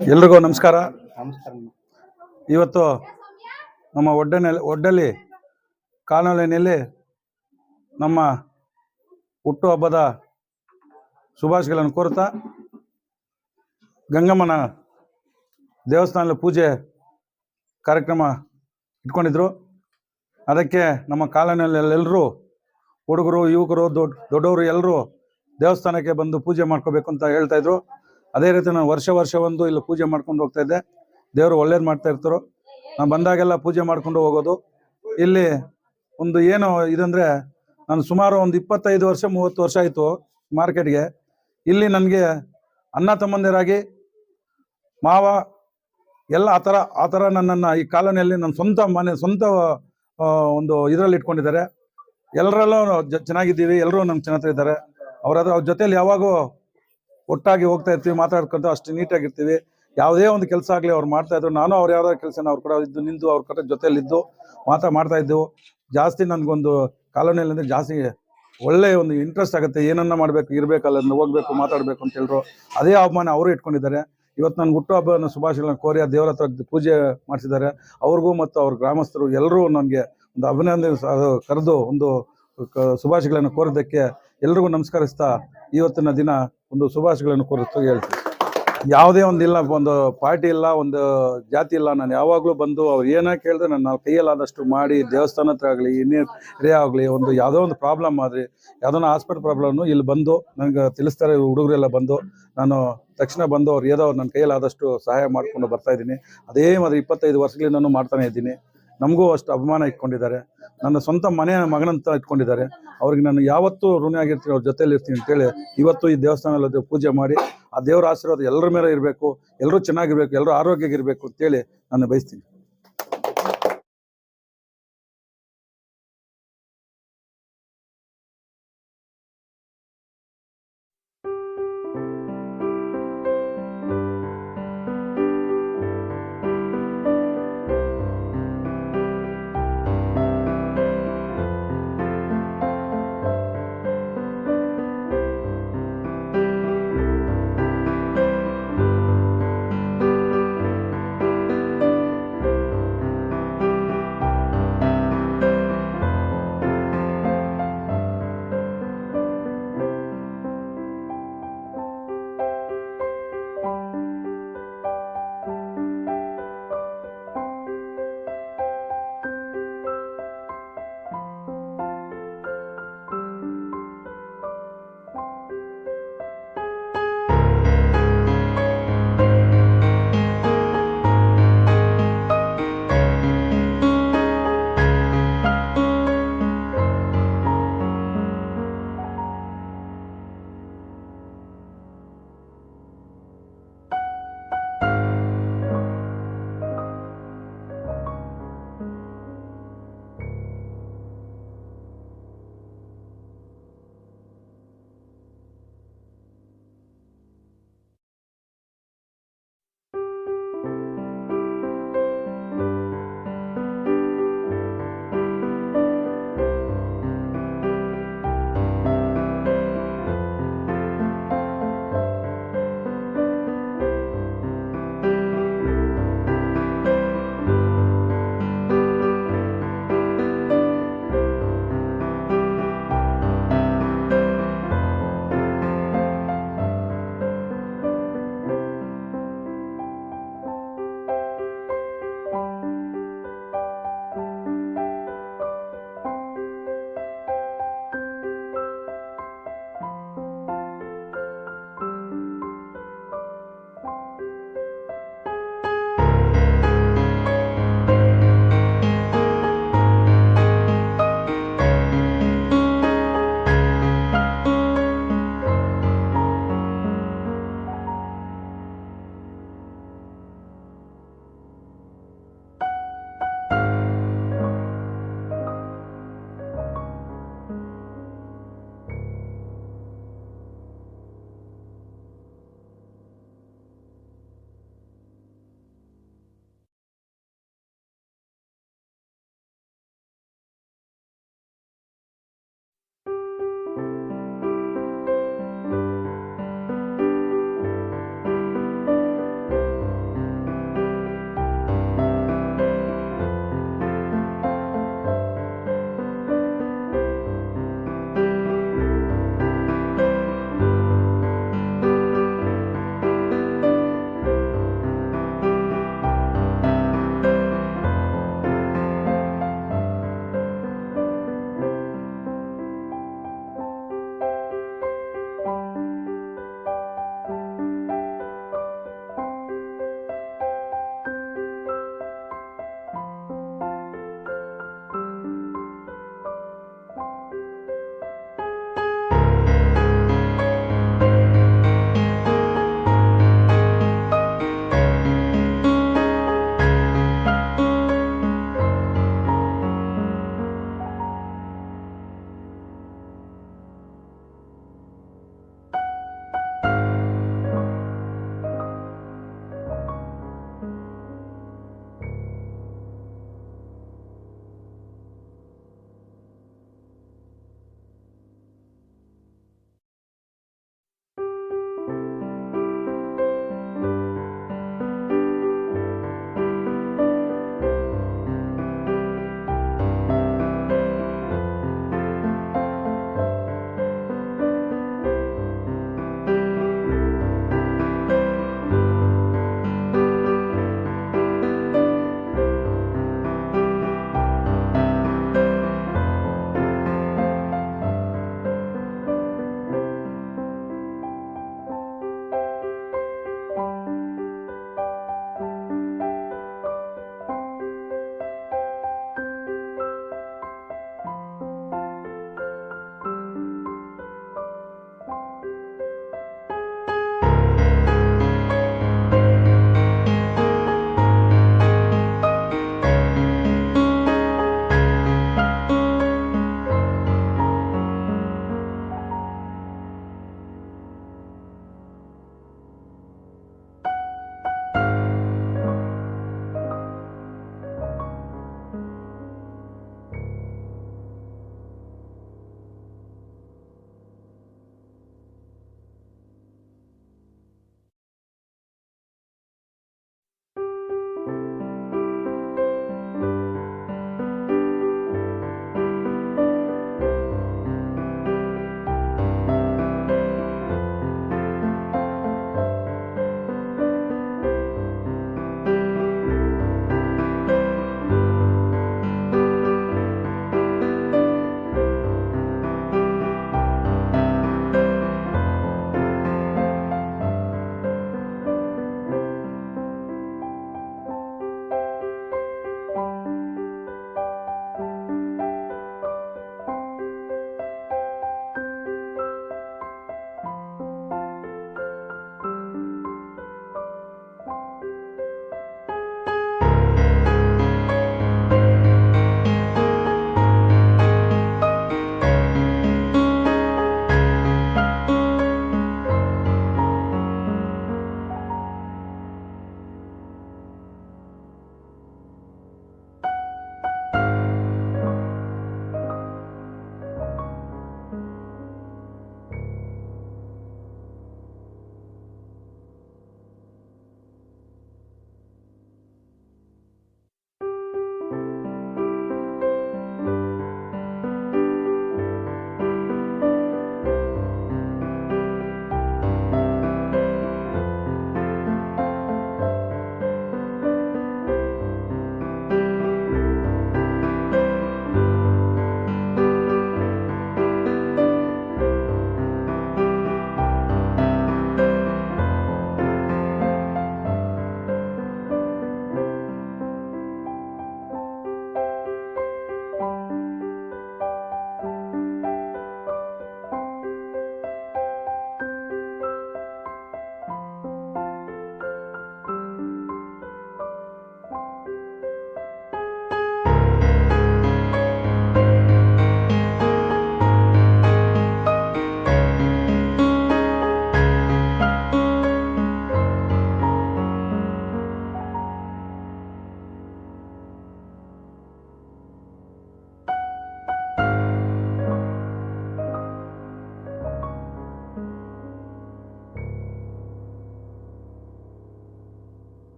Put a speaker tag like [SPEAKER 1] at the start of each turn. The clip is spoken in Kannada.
[SPEAKER 1] ಎಲ್ರಿಗೂ ನಮಸ್ಕಾರ.
[SPEAKER 2] ನಮಸ್ಕಾರ.
[SPEAKER 1] ಇವತ್ತು ನಮ್ಮ ಒಡ್ಡಲ್ಲಿ ಕಾನೂನಿನಲ್ಲಿ ನಮ್ಮ ಹುಟ್ಟುಹಬ್ಬದ ಶುಭಾಶಯಗಳನ್ನು ಕೋರುತ್ತಾ ಗಂಗಮ್ಮನ ದೇವಸ್ಥಾನದಲ್ಲಿ ಪೂಜೆ ಕಾರ್ಯಕ್ರಮ ಇಟ್ಕೊಂಡಿದ್ರು. ಅದಕ್ಕೆ ನಮ್ಮ ಕಾಲೋನಿಯಲ್ಲಿ ಎಲ್ಲರೂ ಹುಡುಗರು, ಯುವಕರು, ದೊಡ್ಡವರು ಎಲ್ಲರೂ ದೇವಸ್ಥಾನಕ್ಕೆ ಬಂದು ಪೂಜೆ ಮಾಡ್ಕೋಬೇಕು ಅಂತ ಹೇಳ್ತಾಯಿದ್ರು. ಅದೇ ರೀತಿ ನಾನು ವರ್ಷ ಒಂದು ಇಲ್ಲಿ ಪೂಜೆ ಮಾಡ್ಕೊಂಡು ಹೋಗ್ತಾ ಇದ್ದೆ. ದೇವರು ಒಳ್ಳೇದು ಮಾಡ್ತಾ ಇರ್ತಾರೋ. ನಾನು ಬಂದಾಗೆಲ್ಲ ಪೂಜೆ ಮಾಡ್ಕೊಂಡು ಹೋಗೋದು. ಇಲ್ಲಿ ಒಂದು ಏನು ಇದಂದರೆ, ನಾನು ಸುಮಾರು ಒಂದು 25 ವರ್ಷ 30 ವರ್ಷ ಆಯಿತು ಮಾರ್ಕೆಟ್ಗೆ. ಇಲ್ಲಿ ನನಗೆ ಅಣ್ಣ ತಮ್ಮಂದಿರಾಗಿ ಮಾವ ಎಲ್ಲ ಆ ಥರ ನನ್ನನ್ನು ಈ ಕಾಲೋನಿಯಲ್ಲಿ ನನ್ನ ಸ್ವಂತ ಒಂದು ಇದರಲ್ಲಿ ಇಟ್ಕೊಂಡಿದ್ದಾರೆ. ಎಲ್ಲರಲ್ಲೂ ಚೆನ್ನಾಗಿದ್ದೀವಿ, ಎಲ್ಲರೂ ನಮ್ಗೆ ಚೆನ್ನಾಗಿದ್ದಾರೆ. ಅವ್ರ ಜೊತೆಯಲ್ಲಿ ಯಾವಾಗೂ ಒಟ್ಟಾಗಿ ಹೋಗ್ತಾ ಇರ್ತೀವಿ, ಮಾತಾಡ್ಕೊಂತ ಅಷ್ಟು ನೀಟಾಗಿರ್ತೀವಿ. ಯಾವುದೇ ಒಂದು ಕೆಲಸ ಆಗಲಿ ಅವ್ರು ಮಾಡ್ತಾಯಿದ್ರು, ನಾನು ಅವ್ರು ಯಾವ್ದಾದ್ರು ಕೆಲಸನ ಅವ್ರ ಕೂಡ ಇದ್ದು ನಿಂತು ಅವ್ರ ಕಡೆ ಜೊತೆಯಲ್ಲಿದ್ದು ಮಾಡ್ತಾ ಇದ್ದೆವು. ಜಾಸ್ತಿ ನನಗೊಂದು ಕಾಲೋನಿಯಲ್ಲಿ ಅಂದರೆ ಜಾಸ್ತಿ ಒಳ್ಳೆಯ ಒಂದು ಇಂಟ್ರೆಸ್ಟ್ ಆಗುತ್ತೆ. ಏನನ್ನ ಮಾಡಬೇಕು, ಇರಬೇಕಲ್ಲ, ಹೋಗ್ಬೇಕು, ಮಾತಾಡಬೇಕು ಅಂತ ಹೇಳಿದ್ರು. ಅದೇ ಅವಮಾನ ಅವರು ಇಟ್ಕೊಂಡಿದ್ದಾರೆ. ಇವತ್ತು ನನಗೆ ಹುಟ್ಟುಹಬ್ಬನ ಶುಭಾಶಯಗಳನ್ನು ಕೋರಿ ದೇವರ ಹತ್ರ ಪೂಜೆ ಮಾಡಿಸಿದ್ದಾರೆ. ಅವ್ರಿಗೂ ಮತ್ತು ಅವ್ರ ಗ್ರಾಮಸ್ಥರು ಎಲ್ಲರೂ ನನಗೆ ಒಂದು ಅಭಿನಂದನೆ ಕರೆದು ಒಂದು ಶುಭಾಶಯಗಳನ್ನು ಕೋರಿದ್ದಕ್ಕೆ ಎಲ್ರಿಗೂ ನಮಸ್ಕರಿಸ್ತಾ ಇವತ್ತಿನ ದಿನ ಒಂದು ಶುಭಾಶಯಗಳನ್ನು ಕೋರಿಸ್ತಾ ಹೇಳ್ತೀನಿ. ಯಾವುದೇ ಒಂದಿಲ್ಲ, ಒಂದು ಪಾರ್ಟಿ ಇಲ್ಲ, ಒಂದು ಜಾತಿ ಇಲ್ಲ. ನಾನು ಯಾವಾಗಲೂ ಬಂದು ಅವ್ರು ಏನೇ ಕೇಳಿದ್ರೆ ನಾನು ಕೈಯಲ್ಲಾದಷ್ಟು ಮಾಡಿ ದೇವಸ್ಥಾನ ಹತ್ರ ಆಗಲಿ, ಹಿರಿಯ ಆಗಲಿ, ಒಂದು ಯಾವುದೋ ಒಂದು ಪ್ರಾಬ್ಲಮ್ ಆದರೆ, ಯಾವುದೋ ಹಾಸ್ಪಿಟಲ್ ಪ್ರಾಬ್ಲಮ್ನು ಇಲ್ಲಿ ಬಂದು ನನಗೆ ತಿಳಿಸ್ತಾರೆ. ಹುಡುಗರೆಲ್ಲ ಬಂದು ನಾನು ತಕ್ಷಣ ಬಂದು ಅವ್ರು ಏನೋ ನನ್ನ ಕೈಯಲ್ಲಾದಷ್ಟು ಸಹಾಯ ಮಾಡಿಕೊಂಡು ಬರ್ತಾಯಿದ್ದೀನಿ. ಅದೇ ಮಾതിರಿ 25 ವರ್ಷಗಳಿಂದನೂ ಮಾಡ್ತಾನೆ ಇದ್ದೀನಿ. ನಮಗೂ ಅಷ್ಟು ಅಭಿಮಾನ ಇಟ್ಕೊಂಡಿದ್ದಾರೆ. ನನ್ನ ಸ್ವಂತ ಮಗನಂತ ಇಟ್ಕೊಂಡಿದ್ದಾರೆ. ಅವ್ರಿಗೆ ನಾನು ಯಾವತ್ತೂ ಋಣಿಯಾಗಿರ್ತೀನಿ, ಅವ್ರ ಜೊತೆಯಲ್ಲಿ ಇರ್ತೀನಿ ಅಂತೇಳಿ ಇವತ್ತು ಈ ದೇವಸ್ಥಾನದಲ್ಲಿ ಪೂಜೆ ಮಾಡಿ ಆ ದೇವರ ಆಶೀರ್ವಾದ ಎಲ್ಲರ ಮೇಲೆ ಇರಬೇಕು, ಎಲ್ಲರೂ ಚೆನ್ನಾಗಿರ್ಬೇಕು, ಎಲ್ಲರೂ ಆರೋಗ್ಯವಾಗಿರಬೇಕು ಅಂತೇಳಿ ನಾನು ಬಯಸ್ತೀನಿ.